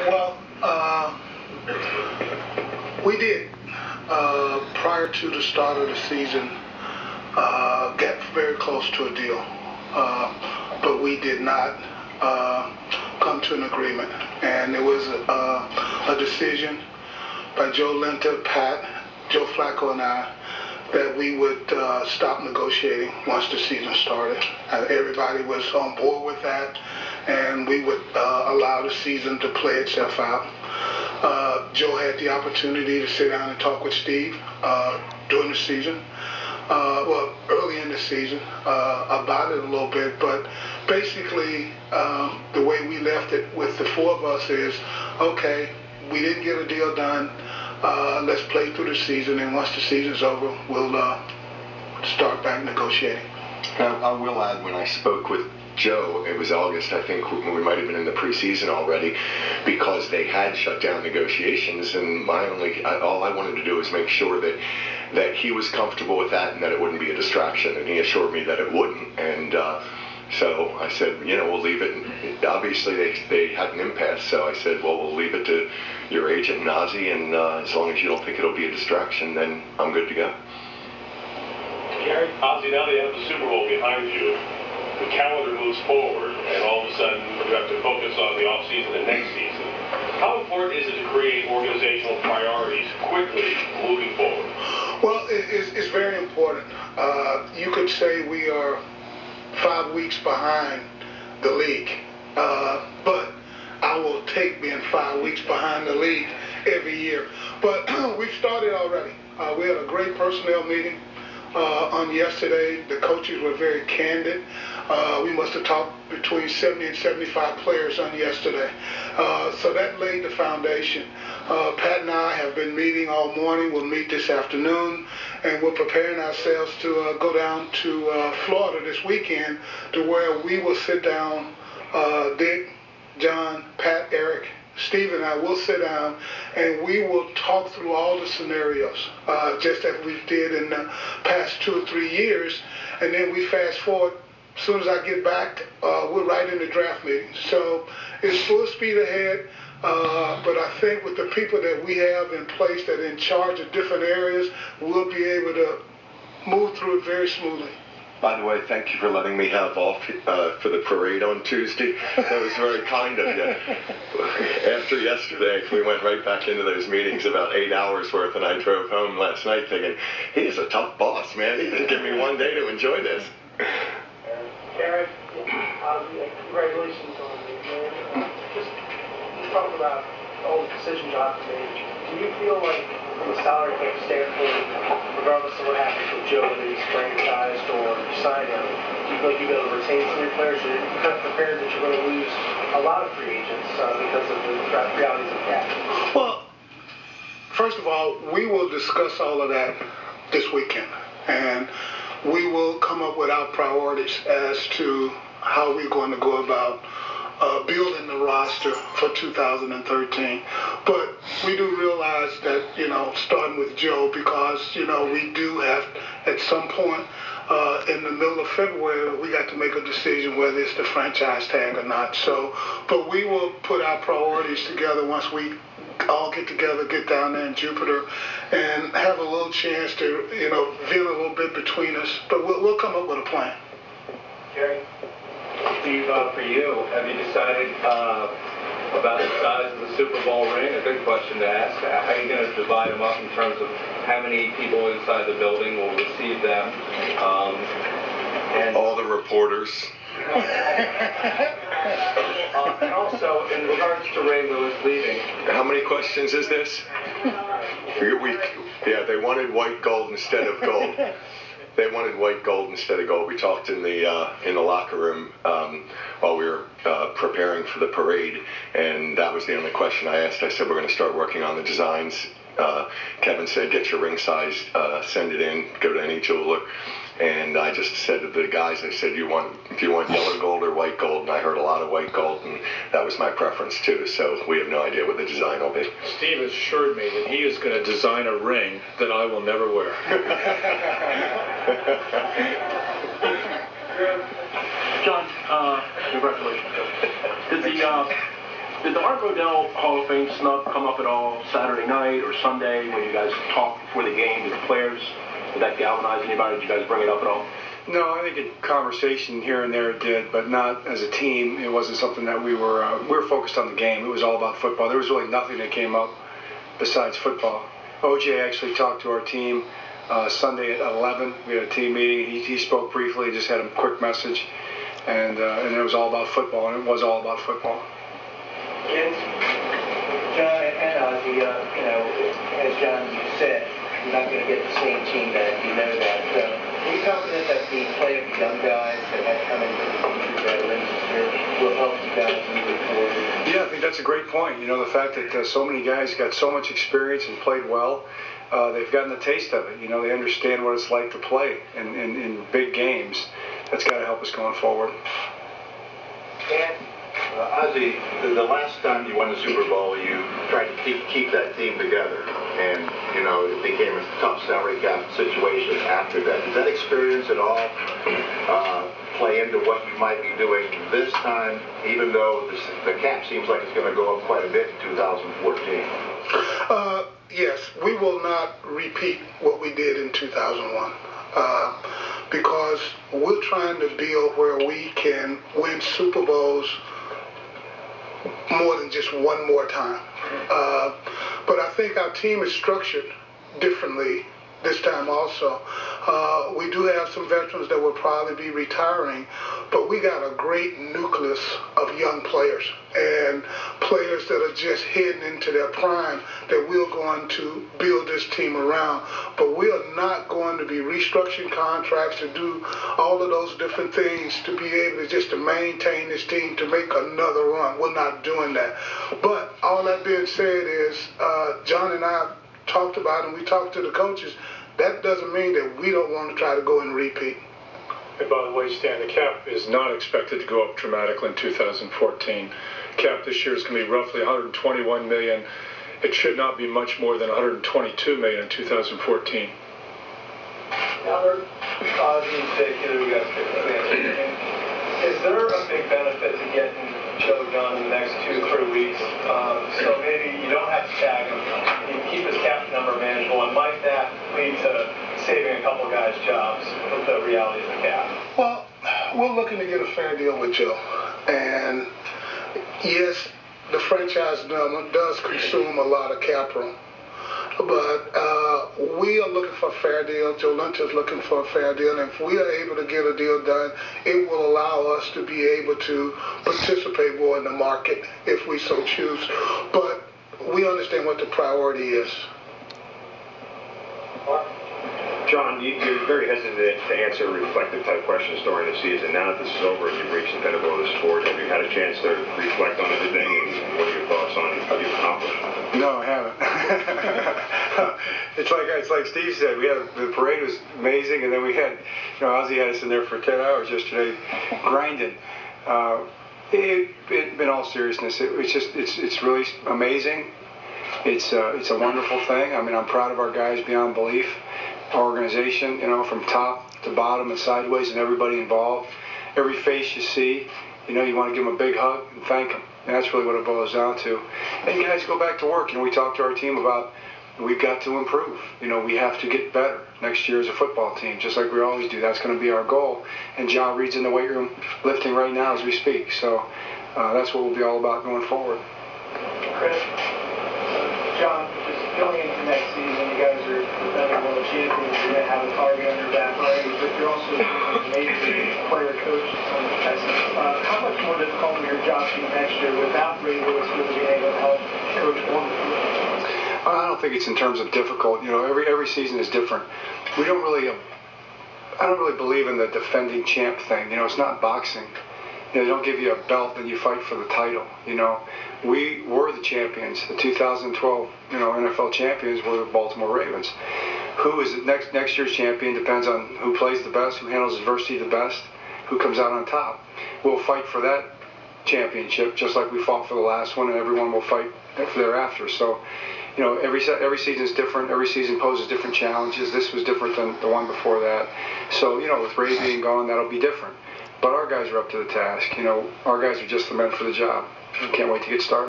Well, we did. Prior to the start of the season, got very close to a deal, but we did not come to an agreement. And it was a decision by Joe Linter, Pat, Joe Flacco, and I that we would stop negotiating once the season started. Everybody was on board with that, and we would allow the season to play itself out. Joe had the opportunity to sit down and talk with Steve during the season, early in the season, about it a little bit, but basically the way we left it with the four of us is, okay, we didn't get a deal done. Let's play through the season, and once the season's over, we'll start back negotiating. Now, I will add, when I spoke with Joe, it was August, I think, we might have been in the preseason already, because they had shut down negotiations, and all I wanted to do was make sure that he was comfortable with that and that it wouldn't be a distraction, and he assured me that it wouldn't, and so I said, we'll leave it. And obviously, they had an impasse, so I said, well, we'll leave it to your agent, Nazi, and as long as you don't think it'll be a distraction, then I'm good to go. Gary, Ozzie, now that you have the Super Bowl behind you, the calendar moves forward, and all of a sudden you have to focus on the offseason and next season. How important is it to create organizational priorities quickly moving forward? Well, it's very important. You could say we are 5 weeks behind the league, but I will take being 5 weeks behind the league every year. But we've started already. We had a great personnel meeting on yesterday. The coaches were very candid. We must have talked between 70 and 75 players on yesterday. So that laid the foundation. Pat and I have been meeting all morning. We'll meet this afternoon, and we're preparing ourselves to go down to Florida this weekend, to where we will sit down, Dick, John, Pat, Eric, Steve and I will sit down, and we will talk through all the scenarios, just as we did in the past 2 or 3 years. And then we fast forward. As soon as I get back, we're right in the draft meeting. So it's full speed ahead. But I think with the people that we have in place that are in charge of different areas, we'll be able to move through it very smoothly. By the way, thank you for letting me have off for the parade on Tuesday. That was very kind of you. After yesterday, we went right back into those meetings, about 8 hours worth, and I drove home last night thinking, he's a tough boss, man. He didn't give me one day to enjoy this. Eric, congratulations on the win. Just talk about all the decisions you have to make. Do you feel like, from a salary cap standpoint, regardless of what happens with Joe, whether he's franchised or you sign him, do you feel like you'll be able to retain some of your players? Or are you kind of prepared that you're going to lose a lot of free agents because of the realities of cap? Well, first of all, we will discuss all of that this weekend, and we will come up with our priorities as to how we're going to go about building the roster for 2013. But we do realize that, starting with Joe, because, we do have, at some point in the middle of February, we got to make a decision whether it's the franchise tag or not. So, but we will put our priorities together once we all get together, get down there in Jupiter, and have a little chance to, vent a little bit between us. But we'll come up with a plan. Jerry? Steve, for you, have you decided about the size of the Super Bowl ring? A good question to ask. How are you going to divide them up in terms of how many people inside the building will receive them? And all the reporters. And also, in regards to Ray Lewis leaving. How many questions is this? They wanted white gold instead of gold. They wanted white gold instead of gold. We talked in the locker room while we were preparing for the parade, and that was the only question I asked. I said, we're going to start working on the designs. Kevin said, get your ring size, send it in, go to any jeweler. And I just said to the guys, I said, do you want yellow gold or white gold? And I heard a lot of white gold, and that was my preference too. So we have no idea what the design will be. Steve assured me that he is going to design a ring that I will never wear. John, congratulations. Did the Did the Art Modell Hall of Fame snub come up at all Saturday night or Sunday when you guys talked before the game to the players? Did that galvanize anybody? Did you guys bring it up at all? No, I think in conversation here and there it did, but not as a team. It wasn't something that we were focused on the game. It was all about football. There was really nothing that came up besides football. OJ actually talked to our team Sunday at 11. We had a team meeting. He spoke briefly, just had a quick message, and it was all about football, and it was all about football. John and Ozzie, as John said, you're not going to get the same team back. You know that. Are you confident that the play of the young guys that have come into the future veterans here will help you guys moving forward? Yeah, I think that's a great point. The fact that so many guys got so much experience and played well, they've gotten a taste of it. They understand what it's like to play in big games. That's got to help us going forward. Ozzie, the last time you won the Super Bowl, you tried to keep that team together, and it became a tough salary cap situation after that. Does that experience at all play into what you might be doing this time, even though the cap seems like it's going to go up quite a bit in 2014? Yes, we will not repeat what we did in 2001. Because we're trying to build where we can win Super Bowls more than just one more time. But I think our team is structured differently this time also. We do have some veterans that will probably be retiring, but we got a great nucleus of young players and players that are just heading into their prime that we're going to build this team around. But we are not going to be restructuring contracts to do all of those different things to be able to maintain this team to make another run. We're not doing that. But all that being said is, John and I talked about, and we talked to the coaches, that doesn't mean that we don't want to try to go and repeat. And by the way, Stan, the cap is not expected to go up dramatically in 2014. Cap this year is going to be roughly $121 million. It should not be much more than $122 million in 2014. Albert, Ozzie, Dick, either of you guys pick this answer. Is there a big benefit to getting Joe done in the next 2-3 weeks? So maybe you don't have to tag him, you keep his cap number manageable, and might that lead to saving a couple guys' jobs with the realities of the cap? Well, we're looking to get a fair deal with Joe. And yes, the franchise number does consume a lot of cap room. But we are looking for a fair deal. Joe Lynch is looking for a fair deal. And if we are able to get a deal done, it will allow us to be able to participate more in the market if we so choose. But we understand what the priority is. John, you're very hesitant to answer reflective type questions during the season. Now that this is over and you've reached the pinnacle of the sport, have you had a chance to reflect on everything, and what are your thoughts on what you've accomplished? No, I haven't. It's like Steve said. The parade was amazing, and then we had, Ozzie had us in there for 10 hours yesterday, grinding. In all seriousness, it's really amazing. It's a wonderful thing. I mean, I'm proud of our guys beyond belief. Our organization, from top to bottom and sideways, and everybody involved. Every face you see, you want to give them a big hug and thank them. And that's really what it boils down to. And guys, go back to work. We talked to our team about we've got to improve. We have to get better next year as a football team, just like we always do. That's going to be our goal. And John Reed's in the weight room lifting right now as we speak. So that's what we'll be all about going forward. Chris, John, just going into next season, you guys are defending world champions. You're going to have a target on your back already, but you're also a major player coach. How much more difficult will your job be next year without Ray Lewis really being able to help coach one? I don't think it's in terms of difficult. Every season is different. I don't really believe in the defending champ thing. It's not boxing. They don't give you a belt, then you fight for the title. We were the champions. The 2012, NFL champions were the Baltimore Ravens. Who is next year's champion depends on who plays the best, who handles adversity the best, who comes out on top. We'll fight for that championship just like we fought for the last one, and everyone will fight for thereafter. So, every season is different. Every season poses different challenges. This was different than the one before that. So, with Ray being gone, that'll be different. But our guys are up to the task. Our guys are just the men for the job. Can't wait to get started.